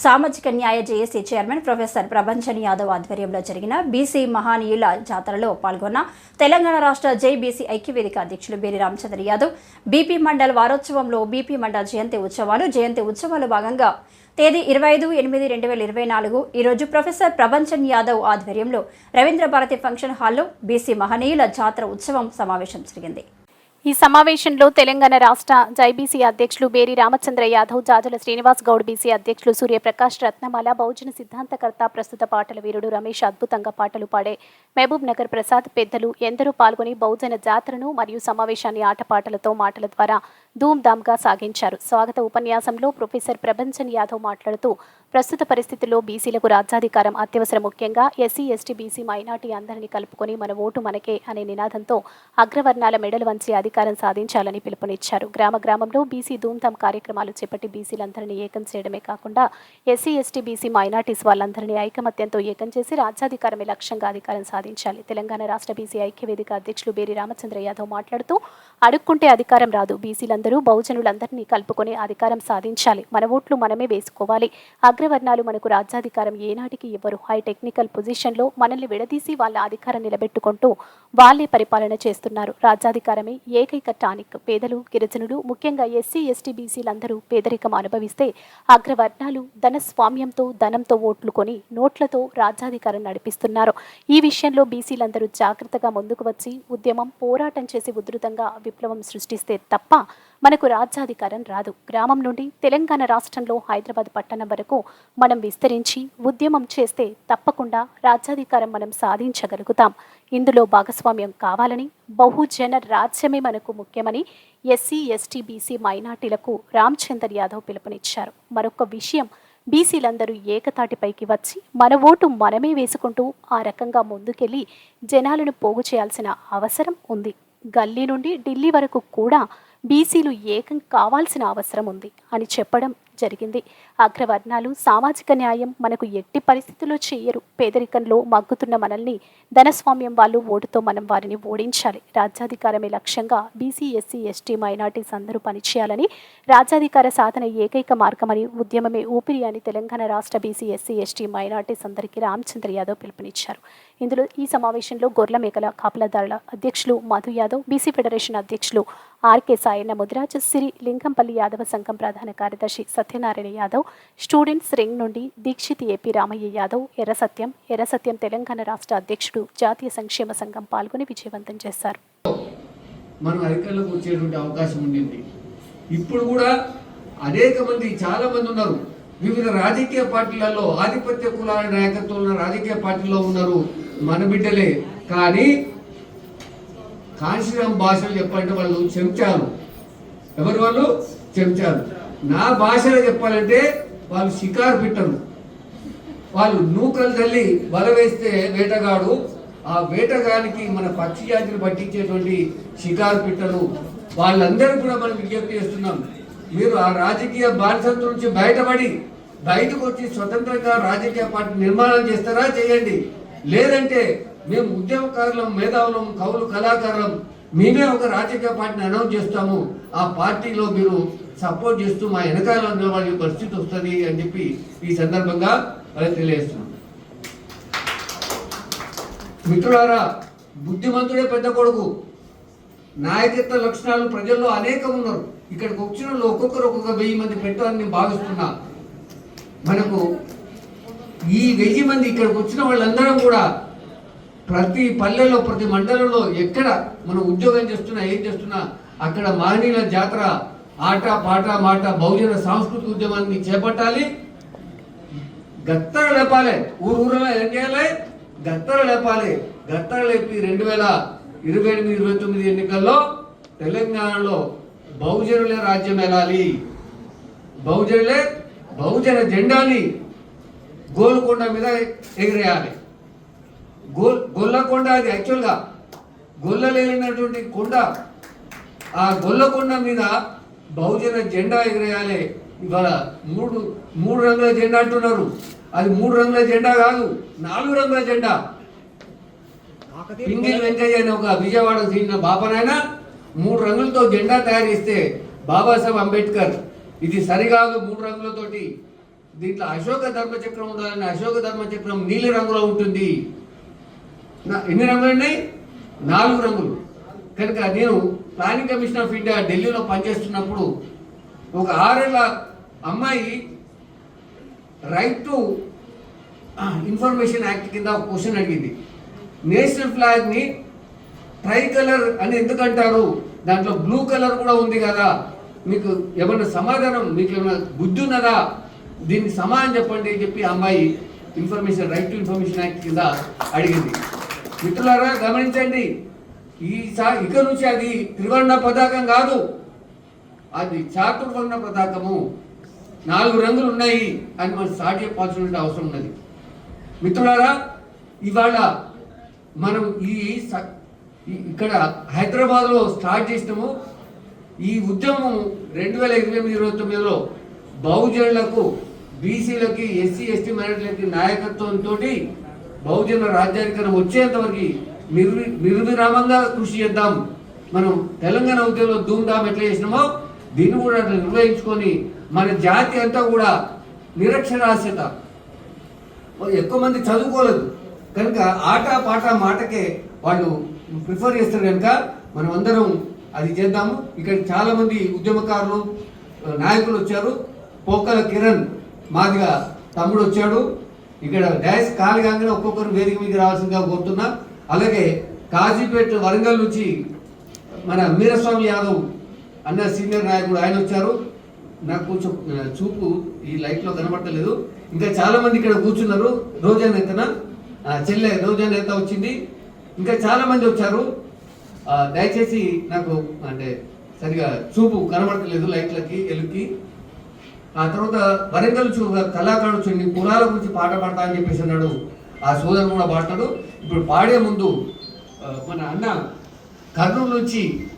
సామాజిక న్యాయ JAC chairman professor Prabhanjan Yadav ఆధ్వర్యంలో జరిగిన బీసీ మహానీయుల జాతరలో పాల్గొన్న తెలంగాణ రాష్ట్ర జై-బీసీ ఐక్యవేదిక అధ్యక్షులు బేరి రామచంద్ర యాదవ్ బీపీ మండల్ వారోత్సవంలో బీపీ మండల్ జయంతి ఉత్సవాలు భాగంగా తేదీ 25/8/2024 ఈరోజు ప్రొఫెసర్ ప్రభంజన్ యాదవ్ ఆధ్వర్యంలో రవీంద్ర భారతి ఫంక్షన్ హాల్లో బీసీ మహనీయుల జాతర ఉత్సవం సమావేశం జరిగింది. ఈ సమావేశంలో తెలంగాణ రాష్ట్ర జై-బీసీ అధ్యక్షులు బేరి రామచంద్ర యాదవ్, జాజుల శ్రీనివాస్ గౌడ్, బీసీ అధ్యక్షులు సూర్యప్రకాష్, రత్నమాల, బహుజన సిద్ధాంతకర్త, ప్రస్తుత పాటల వీరుడు రమేష్ అద్భుతంగా పాటలు పాడే మహబూబ్ నగర్ ప్రసాద్, పెద్దలు ఎందరూ పాల్గొని బహుజన జాతరను మరియు సమావేశాన్ని ఆటపాటలతో మాటల ద్వారా ధూమ్ధామ్గా సాగించారు. స్వాగత ఉపన్యాసంలో ప్రొఫెసర్ ప్రభంజన్ యాదవ్ మాట్లాడుతూ ప్రస్తుత పరిస్థితుల్లో బీసీలకు రాజ్యాధికారం అత్యవసరం, ముఖ్యంగా ఎస్సీ, ఎస్టీ, బీసీ, మైనార్టీ అందరినీ కలుపుకొని మన ఓటు మనకే అనే నినాదంతో అగ్రవర్ణాల మెడలు వంచి అధికారం సాధించాలని పిలుపునిచ్చారు. గ్రామంలో బీసీ ధూమ్ధామ్ కార్యక్రమాలు చేపట్టి బీసీలందరినీ ఏకం చేయడమే కాకుండా ఎస్సీ, ఎస్టీ, బీసీ, మైనార్టీస్ వాళ్ళందరినీ ఐకమత్యంతో ఏకం చేసి రాజ్యాధికారమే లక్ష్యంగా అధికారం సాధించాలి. తెలంగాణ రాష్ట్ర బీసీ ఐక్యవేదిక అధ్యక్షులు బేరి రామచంద్ర యాదవ్ మాట్లాడుతూ అడుక్కుంటే అధికారం రాదు, బీసీలందరూ బహుజనులందరినీ కలుపుకొని అధికారం సాధించాలి, మన ఓట్లు మనమే వేసుకోవాలి, అగ్రవర్ణాలు మనకు రాజ్యాధికారం ఏనాటికి ఇవ్వరు, హై టెక్నికల్ పొజిషన్లో మనల్ని విడదీసి వాళ్ళ అధికారం నిలబెట్టుకుంటూ వాళ్ళే పరిపాలన చేస్తున్నారు, రాజ్యాధికారమే ఏకైక టానిక్, పేదలు, గిరిజనులు, ముఖ్యంగా ఎస్సీ, ఎస్టీ, బీసీలందరూ పేదరికం అనుభవిస్తే అగ్రవర్ణాలు ధనస్వామ్యంతో ధనంతో ఓట్లు కొని నోట్లతో రాజ్యాధికారం నడిపిస్తున్నారు. ఈ విషయంలో బీసీలందరూ జాగ్రత్తగా ముందుకు వచ్చి ఉద్యమం, పోరాటం చేసి ఉధృతంగా విప్లవం సృష్టిస్తే తప్ప మనకు రాజ్యాధికారం రాదు. గ్రామం నుండి తెలంగాణ రాష్ట్రంలో హైదరాబాద్ పట్టణం వరకు మనం విస్తరించి ఉద్యమం చేస్తే తప్పకుండా రాజ్యాధికారం మనం సాధించగలుగుతాం. ఇందులో భాగస్వామ్యం కావాలని, బహుజన రాజ్యమే మనకు ముఖ్యమని ఎస్సీ, ఎస్టీ, బీసీ, మైనార్టీలకు రామచందర్ యాదవ్ పిలుపునిచ్చారు. మరొక విషయం, బీసీలందరూ ఏకతాటిపైకి వచ్చి మన ఓటు మనమే వేసుకుంటూ ఆ రకంగా ముందుకెళ్ళి జనాలను పోగు చేయాల్సిన అవసరం ఉంది. గల్లీ నుండి ఢిల్లీ వరకు కూడా బీసీలు ఏకం కావాల్సిన అవసరం ఉంది అని చెప్పడం జరిగింది. అగ్రవర్ణాలు సామాజిక న్యాయం మనకు ఎట్టి పరిస్థితుల్లో చేయరు. పేదరికంలో మగ్గుతున్న మనల్ని ధనస్వామ్యం వాళ్ళు ఓటుతో మనం వారిని ఓడించాలి. రాజ్యాధికారమే లక్ష్యంగా బీసీ, ఎస్సీ, ఎస్టీ, మైనార్టీస్ అందరూ పనిచేయాలని, రాజ్యాధికార సాధన ఏకైక మార్గమని, ఉద్యమమే ఊపిరి అని తెలంగాణ రాష్ట్ర బీసీ, ఎస్సీ, ఎస్టీ, మైనార్టీస్ అందరికీ రామచంద్ర యాదవ్ పిలుపునిచ్చారు. ఇందులో ఈ సమావేశంలో గొర్ల మేకల కాపలాదారుల అధ్యక్షులు మధు యాదవ్, బీసీ ఫెడరేషన్ అధ్యక్షులు ఆర్కే సాయన్న ముదిరాజ్, సిరి లింగంపల్లి యాదవ సంఘం ప్రధాన కార్యదర్శి సత్యనారాయణ యాదవ్, స్టూడెంట్స్ రింగ్ నుండి దీక్షిత్ ఏపీ రామయ్య యాదవ్, ఎర్రసత్యం తెలంగాణ రాష్ట్ర అధ్యక్షుడు జాతీయ సంక్షేమ సంఘం పాల్గొని విజయవంతం చేశారు. మనం అధికారంలోకి వచ్చేటువంటి అవకాశం ఉండింది. ఇప్పుడు కూడా అనేక మంది, చాలా మంది ఉన్నారు వివిధ రాజకీయ పార్టీలలో, ఆధిపత్య కులాల నాయకత్వం ఉన్న రాజకీయ పార్టీలో ఉన్నారు మన బిడ్డలే. కానీ కాశీరాం భాషలో చెప్పాలంటే వాళ్ళు చెంచాలు. ఎవరు వాళ్ళు? చెంచాలు. నా భాషలో చెప్పాలంటే వాళ్ళు షికారు పెట్టరు. వాళ్ళు నూకలు తల్లి వల వేస్తే వేటగాడు, ఆ వేటగానికి మన పక్షి జాతిని పట్టించేటువంటి షికారు పెట్టరు. వాళ్ళందరూ కూడా మనం విజ్ఞప్తి చేస్తున్నాం, మీరు ఆ రాజకీయ బానిసత్వం నుంచి బయటపడి బయటకు వచ్చి స్వతంత్రంగా రాజకీయ పార్టీ నిర్మాణం చేస్తారా? చేయండి. లేదంటే మేము ఉద్యమకారులం, మేధావులం, కవులు, కళాకారులం, మేమే ఒక రాజకీయ పార్టీని అనౌన్స్ చేస్తాము, ఆ పార్టీలో మీరు సపోర్ట్ చేస్తూ మా వెనకాల నిలబడే పరిస్థితి వస్తుంది అని చెప్పి ఈ సందర్భంగా వాళ్ళకి తెలియజేస్తున్నాం. మిత్రులారా, బుద్ధిమంతుడే పెద్ద కొడుకు. నాయకత్వ లక్షణాలు ప్రజల్లో అనేకం ఉన్నారు. ఇక్కడికి వచ్చిన వాళ్ళు ఒక్కొక్కరు ఒక్కొక్క 1000 మంది పెట్టాలని నేను భావిస్తున్నా. మనకు ఈ 1000 మంది ఇక్కడికి వచ్చిన వాళ్ళందరం కూడా ప్రతి పల్లెలో, ప్రతి మండలంలో ఎక్కడ మనం ఉద్యోగం చేస్తున్నా, ఏం చేస్తున్నా అక్కడ మహనీయుల జాతర, ఆట పాట మాట బహుజన సాంస్కృతిక ఉద్యమాన్ని చేపట్టాలి. గత్తర లేపాలి. ఊరూరలో ఏం చేయాలి? గత్తర లేపాలి. గత్తర లేపి 2028-29 ఎన్నికల్లో తెలంగాణలో బహుజనులే రాజ్యం వెళ్ళాలి. బహుజనులే బహుజన జెండాని గోల్కొండ మీద ఎగిరేయాలి. గొల్లకొండ అది యాక్చువల్గా గొల్లలేనటువంటి కొండ. ఆ గొల్లకొండ మీద బహుజన జెండా ఎగిరేయాలి. ఇవాళ మూడు రంగుల జెండా అంటున్నారు. అది 3 రంగుల జెండా కాదు, 4 రంగుల జెండా. పింగిల్ వెంకయ్య అని ఒక విజయవాడ చెందిన బాపనైనా 3 రంగులతో జెండా తయారు చేస్తే బాబాసాహెబ్ అంబేద్కర్ ఇది సరికాదు 3 రంగులతోటి దీంట్లో అశోక ధర్మచక్రం ఉండాలని అశోక ధర్మచక్రం నీలి రంగులో ఉంటుంది. ఎన్ని రంగులు ఉన్నాయి? 4 రంగులు. కనుక నేను ప్లానింగ్ కమిషన్ ఆఫ్ ఇండియా ఢిల్లీలో పనిచేస్తున్నప్పుడు ఒక 6 ఏళ్ళ అమ్మాయి రైట్ టు ఇన్ఫర్మేషన్ యాక్ట్ కింద ఒక క్వశ్చన్ అడిగింది. నేషనల్ ఫ్లాగ్ని ట్రై కలర్ అని ఎందుకంటారు, దాంట్లో బ్లూ కలర్ కూడా ఉంది కదా, మీకు ఏమన్నా సమాధానం, మీకు ఏమైనా బుద్ధి ఉన్నదా, దీనికి సమాధానం చెప్పండి అని చెప్పి అమ్మాయి information right to information act కింద అడిగింది. మిత్రులారా గమనించండి, ఇక నుంచి అది త్రివర్ణ పతాకం కాదు, అది చాతుర్వర్ణ పతాకము. 4 రంగులు ఉన్నాయి అని మనం స్టార్ట్ చెప్పాల్సిన అవసరం ఉన్నది. మిత్రులారా, ఇవాళ మనం ఇక్కడ హైదరాబాద్లో స్టార్ట్ చేసినాము. ఈ ఉద్యమం 2028-29లో బహుజనులకు, బీసీలకి, ఎస్సీ ఎస్టీ మైనారిటీలకి నాయకత్వంతో బహుజన రాజ్యాధికారం వచ్చేంతవరకు నిర్విరామంగా కృషి చేద్దాం. మనం తెలంగాణ ఉద్యమంలో ధూమ్ధాం ఎట్లా చేసినామో దీన్ని కూడా అట్లా నిర్వహించుకొని మన జాతి అంతా కూడా నిరక్షరాస్యత, ఎక్కువ మంది చదువుకోలేదు కనుక ఆట పాట మాటకే వాళ్ళు ప్రిఫర్ చేస్తారు కనుక మనం అందరం అది చేద్దాము. ఇక్కడ చాలా మంది ఉద్యమకారులు నాయకులు వచ్చారు. పోకల కిరణ్ మాదిగా తమ్ముడు వచ్చాడు. ఇక్కడ డాష్ ఖాళీ కాగానే ఒక్కొక్కరు వేదిక మీద రావాల్సిందిగా కోరుతున్నా. అలాగే కాజీపేట వరంగల్ నుంచి మన వీరస్వామి యాదవ్ అన్న సీనియర్ నాయకుడు ఆయన వచ్చారు. నాకు కొంచెం చూపు ఈ లైట్లో కనబడతలేదు. ఇంకా చాలా మంది ఇక్కడ కూర్చున్నారు. రోజా నేతన చెల్లె రోజా నేత వచ్చింది. ఇంకా చాలా మంది వచ్చారు. దయచేసి నాకు అంటే సరిగా చూపు కనబడతలేదు లైట్లకి ఎలుకి. ఆ తర్వాత వరంగల్ కళాకారుడు వచ్చి కులాల గురించి పాట పాడతా అని చెప్పేసి అన్నాడు. ఆ సోదరుడు కూడా పాడతాడు. ఇప్పుడు పాడే ముందు మన అన్న కర్నూలు నుంచి